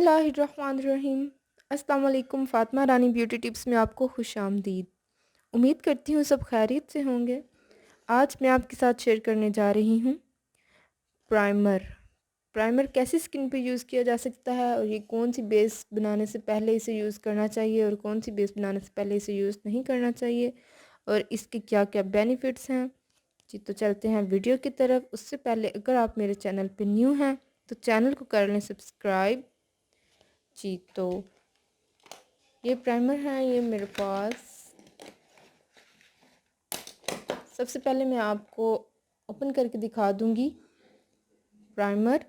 बिस्मिल्लाहिर्रहमानिर्रहीम। अस्सलाम वालेकुम। फ़ातिमा रानी ब्यूटी टिप्स में आपको खुशामदीद। उम्मीद करती हूँ सब खैरियत से होंगे। आज मैं आपके साथ शेयर करने जा रही हूँ प्राइमर। प्राइमर कैसे स्किन पे यूज़ किया जा सकता है और ये कौन सी बेस बनाने से पहले इसे यूज़ करना चाहिए और कौन सी बेस बनाने से पहले इसे यूज़ नहीं करना चाहिए और इसके क्या क्या बेनिफिट्स हैं। जी तो चलते हैं वीडियो की तरफ। उससे पहले अगर आप मेरे चैनल पे न्यू हैं तो चैनल को कर लें सब्सक्राइब। जी तो ये प्राइमर है, ये मेरे पास। सबसे पहले मैं आपको ओपन करके दिखा दूंगी प्राइमर।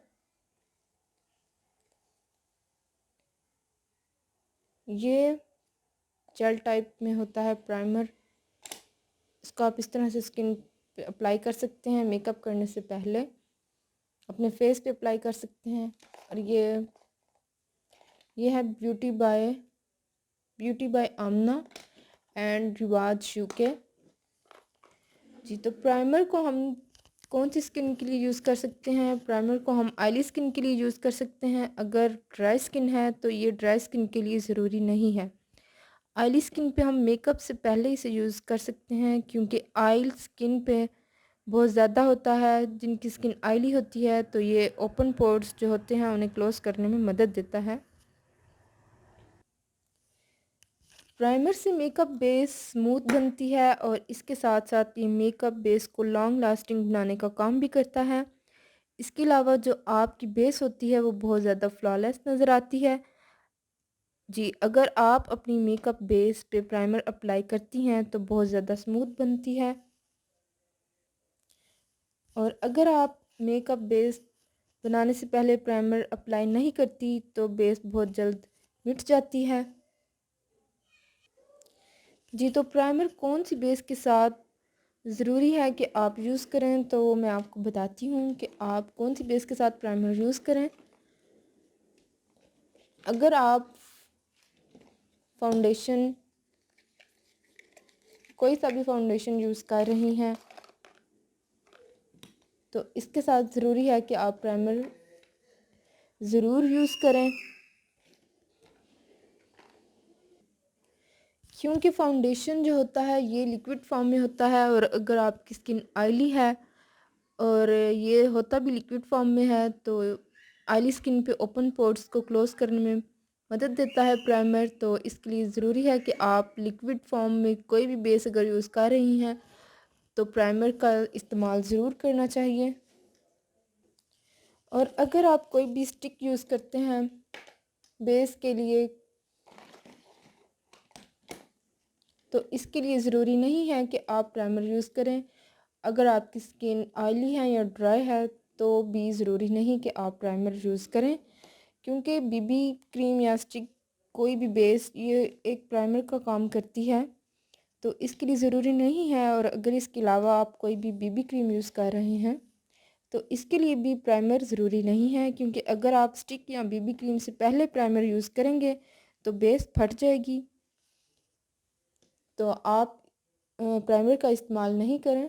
ये जेल टाइप में होता है प्राइमर। इसको आप इस तरह से स्किन पे अप्लाई कर सकते हैं मेकअप करने से पहले, अपने फेस पे अप्लाई कर सकते हैं। और ये है ब्यूटी बाय आमना एंड रिवाज यूके। जी तो प्राइमर को हम कौन सी स्किन के लिए यूज़ कर सकते हैं? प्राइमर को हम ऑयली स्किन के लिए यूज़ कर सकते हैं। अगर ड्राई स्किन है तो ये ड्राई स्किन के लिए ज़रूरी नहीं है। ऑयली स्किन पे हम मेकअप से पहले इसे यूज़ कर सकते हैं क्योंकि ऑयल स्किन पे बहुत ज़्यादा होता है। जिनकी स्किन ऑयली होती है तो ये ओपन पोर्स जो होते हैं उन्हें क्लोज़ करने में मदद देता है। प्राइमर से मेकअप बेस स्मूथ बनती है और इसके साथ साथ ये मेकअप बेस को लॉन्ग लास्टिंग बनाने का काम भी करता है। इसके अलावा जो आपकी बेस होती है वो बहुत ज़्यादा फ्लॉलेस नज़र आती है। जी अगर आप अपनी मेकअप बेस पे प्राइमर अप्लाई करती हैं तो बहुत ज़्यादा स्मूथ बनती है। और अगर आप मेकअप बेस बनाने से पहले प्राइमर अप्लाई नहीं करती तो बेस बहुत जल्द मिट जाती है। जी तो प्राइमर कौन सी बेस के साथ ज़रूरी है कि आप यूज़ करें, तो मैं आपको बताती हूँ कि आप कौन सी बेस के साथ प्राइमर यूज़ करें। अगर आप फाउंडेशन कोई सा भी फाउंडेशन यूज़ कर रही हैं तो इसके साथ ज़रूरी है कि आप प्राइमर ज़रूर यूज़ करें, क्योंकि फाउंडेशन जो होता है ये लिक्विड फॉर्म में होता है। और अगर आपकी स्किन ऑयली है और ये होता भी लिक्विड फॉर्म में है तो ऑयली स्किन पे ओपन पोर्स को क्लोज़ करने में मदद देता है प्राइमर। तो इसके लिए ज़रूरी है कि आप लिक्विड फॉर्म में कोई भी बेस अगर यूज़ कर रही हैं तो प्राइमर का इस्तेमाल ज़रूर करना चाहिए। और अगर आप कोई भी स्टिक यूज़ करते हैं बेस के लिए तो इसके लिए ज़रूरी नहीं है कि आप प्राइमर यूज़ करें। अगर आपकी स्किन ऑयली है या ड्राई है तो भी ज़रूरी नहीं कि आप प्राइमर यूज़ करें, क्योंकि बीबी क्रीम या स्टिक कोई भी बेस ये एक प्राइमर का काम करती है। तो इसके लिए ज़रूरी नहीं है। और अगर इसके अलावा आप कोई भी बीबी क्रीम यूज़ कर रहे हैं तो इसके लिए भी प्राइमर ज़रूरी नहीं है, क्योंकि अगर आप स्टिक या बीबी क्रीम से पहले प्राइमर यूज़ करेंगे तो बेस फट जाएगी। तो आप प्राइमर का इस्तेमाल नहीं करें,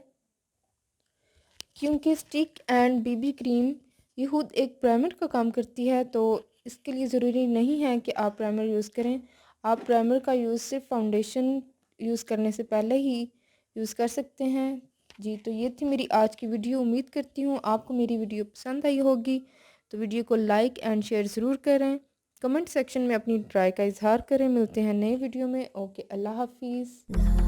क्योंकि स्टिक एंड बीबी क्रीम ये खुद एक प्राइमर का काम करती है। तो इसके लिए ज़रूरी नहीं है कि आप प्राइमर यूज़ करें। आप प्राइमर का यूज़ सिर्फ फाउंडेशन यूज़ करने से पहले ही यूज़ कर सकते हैं। जी तो ये थी मेरी आज की वीडियो। उम्मीद करती हूँ आपको मेरी वीडियो पसंद आई होगी। तो वीडियो को लाइक एंड शेयर ज़रूर करें। कमेंट सेक्शन में अपनी राय का इजहार करें। मिलते हैं नए वीडियो में। ओके, अल्लाह हाफिज़।